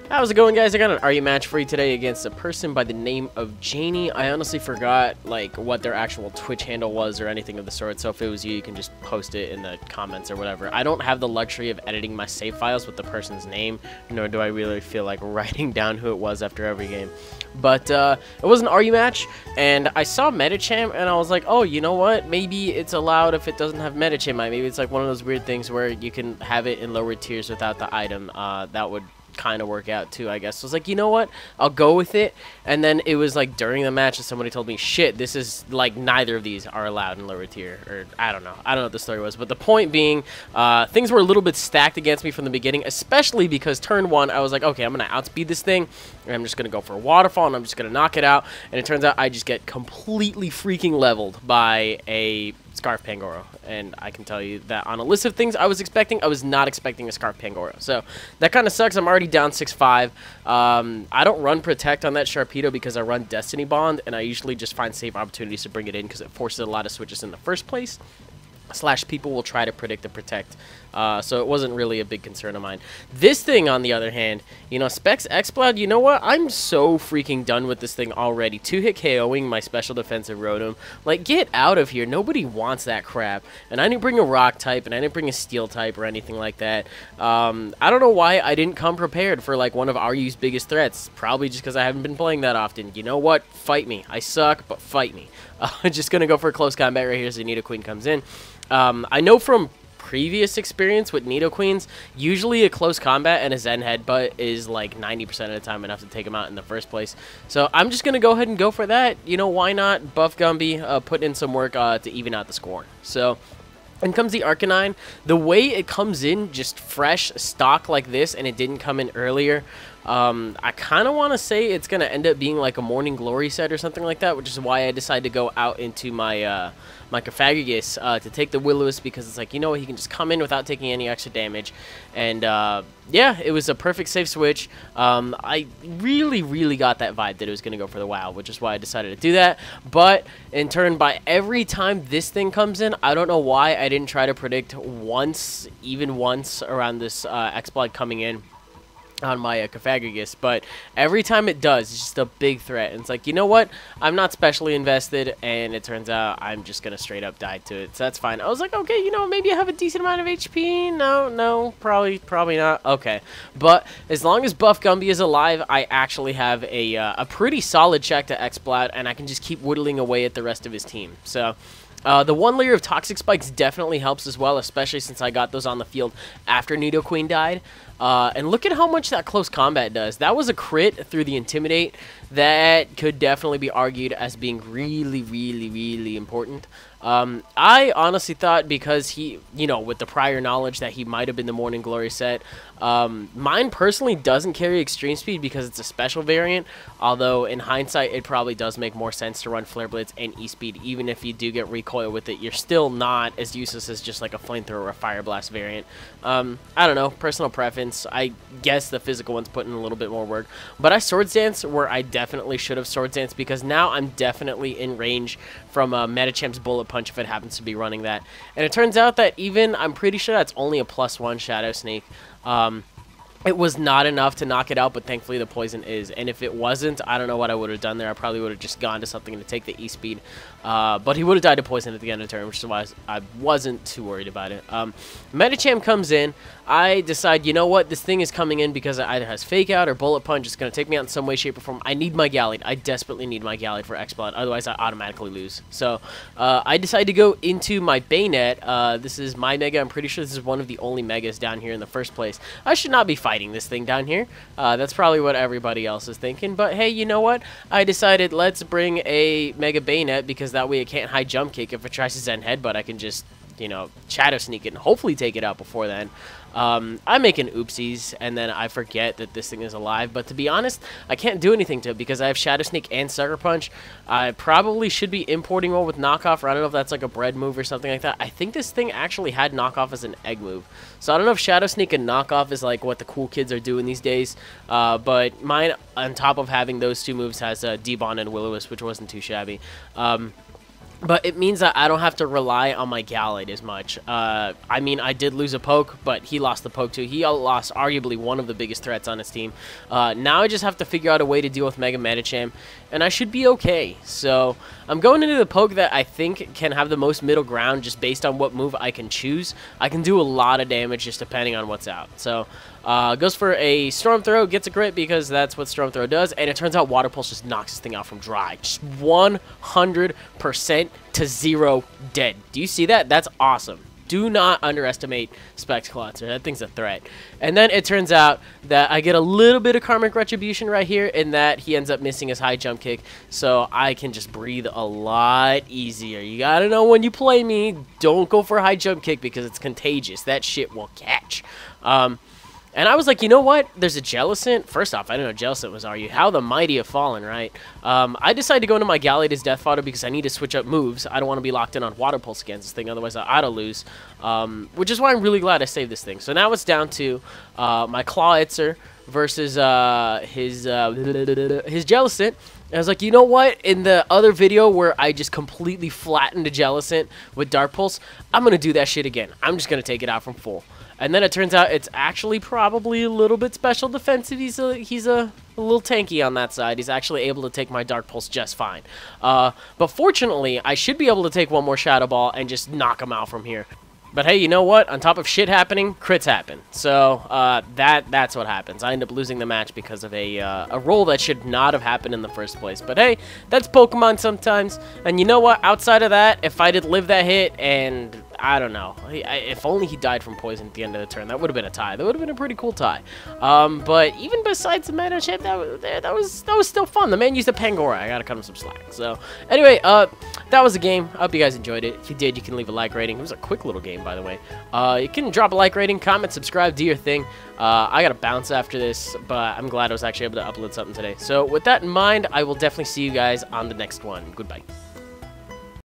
How's it going, guys? I got an RU match for you today against a person by the name of Janie. I honestly forgot like what their actual Twitch handle was or anything of the sort, so if it was you, you can just post it in the comments or whatever. I don't have the luxury of editing my save files with the person's name, nor do I really feel like writing down who it was after every game. But it was an RU match, and I saw MediChamp, and I was like, oh, you know what? Maybe it's allowed if it doesn't have MediChamp. Maybe it's like one of those weird things where you can have it in lower tiers without the item. That would kind of work out too, I guess. So I was like, you know what, I'll go with it. And then it was like during the match that somebody told me, shit, this is like neither of these are allowed in lower tier, or I don't know what the story was, but the point being, things were a little bit stacked against me from the beginning, especially because turn one I was like, okay, I'm gonna outspeed this thing and I'm just gonna go for a waterfall and I'm just gonna knock it out, and it turns out I just get completely freaking leveled by a Scarf Pangoro, and I can tell you that on a list of things I was expecting, I was not expecting a Scarf Pangoro. So that kind of sucks. I'm already down 6-5. I don't run Protect on that Sharpedo because I run Destiny Bond, and I usually just find safe opportunities to bring it in because it forces a lot of switches in the first place. / people will try to predict and protect, so it wasn't really a big concern of mine. This thing, on the other hand, you know, Specs Exploud, you know what? I'm so freaking done with this thing already. 2-hit KOing my special defensive Rotom. Like, get out of here. Nobody wants that crap. And I didn't bring a Rock type, and I didn't bring a Steel type or anything like that. I don't know why I didn't come prepared for, like, one of RU's biggest threats. Probably just because I haven't been playing that often. You know what? Fight me. I suck, but fight me. Just going to go for a close combat right here as the Nidoqueen comes in. I know from previous experience with Nidoqueens, usually a close combat and a Zen Headbutt is like 90% of the time enough to take him out in the first place. So I'm just going to go ahead and go for that. You know, why not? Buff Gumbi put in some work to even out the score. So, and comes the Arcanine. The way it comes in just fresh stock like this, and it didn't come in earlier, I kind of want to say it's going to end up being like a Morning Glory set or something like that, which is why I decided to go out into my my CurrentLeaf to take the Will-O-Wisp, because it's like, you know what, he can just come in without taking any extra damage. And yeah, it was a perfect safe switch. I really got that vibe that it was going to go for the WoW, which is why I decided to do that. But in turn, by every time this thing comes in, I don't know why I didn't try to predict once, even once, around this Exploud coming in on my CurrentLeaf, but every time it does, it's just a big threat. And it's like, you know what, I'm not specially invested, and it turns out I'm just gonna straight up die to it, so that's fine. I was like, okay, you know, maybe I have a decent amount of HP. No, probably not. Okay, but as long as Buff Gumbi is alive, I actually have a pretty solid check to Exploud, and I can just keep whittling away at the rest of his team. So the one layer of Toxic Spikes definitely helps as well, especially since I got those on the field after Nidoqueen died. And look at how much that close combat does. That was a crit through the Intimidate that could definitely be argued as being really important. I honestly thought, because he, you know, with the prior knowledge that he might have been the Morning Glory set, mine personally doesn't carry Extreme Speed because it's a special variant, although in hindsight it probably does make more sense to run Flare Blitz and E-Speed. Even if you do get recoil with it, you're still not as useless as just like a Flamethrower or a Fire Blast variant. I don't know, personal preference. I guess the physical one's putting in a little bit more work, but I Swords Dance where I definitely should have Swords Dance, because now I'm definitely in range from MediChamp's Bullet Punch if it happens to be running that. And it turns out that even, I'm pretty sure that's only a +1 Shadow Sneak. It was not enough to knock it out, but thankfully the poison is. And if it wasn't, I don't know what I would have done there. I probably would have just gone to something to take the E-Speed. But he would have died to poison at the end of the turn, which is why I wasn't too worried about it. MediChamp comes in. I decide, you know what, this thing is coming in because it either has Fake Out or Bullet Punch. It's going to take me out in some way, shape, or form. I need my Gallade. I desperately need my Gallade for Exploud. Otherwise, I automatically lose. So I decide to go into my Bayonet. This is my Mega. I'm pretty sure this is one of the only Megas down here in the first place. I should not be fighting this thing down here. That's probably what everybody else is thinking. But hey, you know what? I decided let's bring a Mega Bayonet, because that way it can't high jump kick. If it tries to Zen Headbutt, I can just, you know, Shadow Sneak it and hopefully take it out before then. I'm making oopsies, and then I forget that this thing is alive. But to be honest, I can't do anything to it because I have Shadow Sneak and Sucker Punch. I probably should be importing one with Knockoff, or I don't know if that's like a bread move or something like that. I think this thing actually had Knockoff as an egg move. So I don't know if Shadow Sneak and Knockoff is like what the cool kids are doing these days. But mine, on top of having those two moves, has Debon and Will-O-Wisp, which wasn't too shabby. But it means that I don't have to rely on my Gallade as much. I mean, I did lose a poke, but he lost the poke too. He lost arguably one of the biggest threats on his team. Now I just have to figure out a way to deal with Mega Medicham, and I should be okay. So I'm going into the poke that I think can have the most middle ground just based on what move I can choose. I can do a lot of damage just depending on what's out. So goes for a Storm Throw, gets a crit because that's what Storm Throw does, and it turns out Water Pulse just knocks this thing out from dry. Just 100% to 0 dead. Do you see that? That's awesome. Do not underestimate Specs Clotzer. That thing's a threat. And then it turns out that I get a little bit of Karmic Retribution right here in that he ends up missing his high jump kick, so I can just breathe a lot easier. You gotta know when you play me, don't go for a high jump kick because it's contagious. That shit will catch. And I was like, you know what? There's a Jellicent. First off, I didn't know Jellicent was RU. How the mighty have fallen, right? I decided to go into my Gallade as Death Fodder because I need to switch up moves. I don't want to be locked in on Water Pulse against this thing, otherwise I auto-lose. Which is why I'm really glad I saved this thing. So now it's down to my Claw Itzer versus his Jellicent. And I was like, you know what? In the other video where I just completely flattened a Jellicent with Dark Pulse, I'm going to do that shit again. I'm just going to take it out from full. And then it turns out it's actually probably a little bit special defensive. He's a little tanky on that side. He's actually able to take my Dark Pulse just fine. But fortunately, I should be able to take one more Shadow Ball and just knock him out from here. But hey, you know what? On top of shit happening, crits happen. So that's what happens. I end up losing the match because of a roll that should not have happened in the first place. But hey, that's Pokemon sometimes. And you know what? Outside of that, if I did live that hit and I don't know. If only he died from poison at the end of the turn, that would have been a tie. That would have been a pretty cool tie. But even besides the meta chip, that was still fun. The man used a Pangora. I gotta cut him some slack. So anyway, that was the game. I hope you guys enjoyed it. If you did, you can leave a like rating. It was a quick little game, by the way. You can drop a like rating, comment, subscribe, do your thing. I gotta bounce after this, but I'm glad I was actually able to upload something today. So with that in mind, I will definitely see you guys on the next one. Goodbye.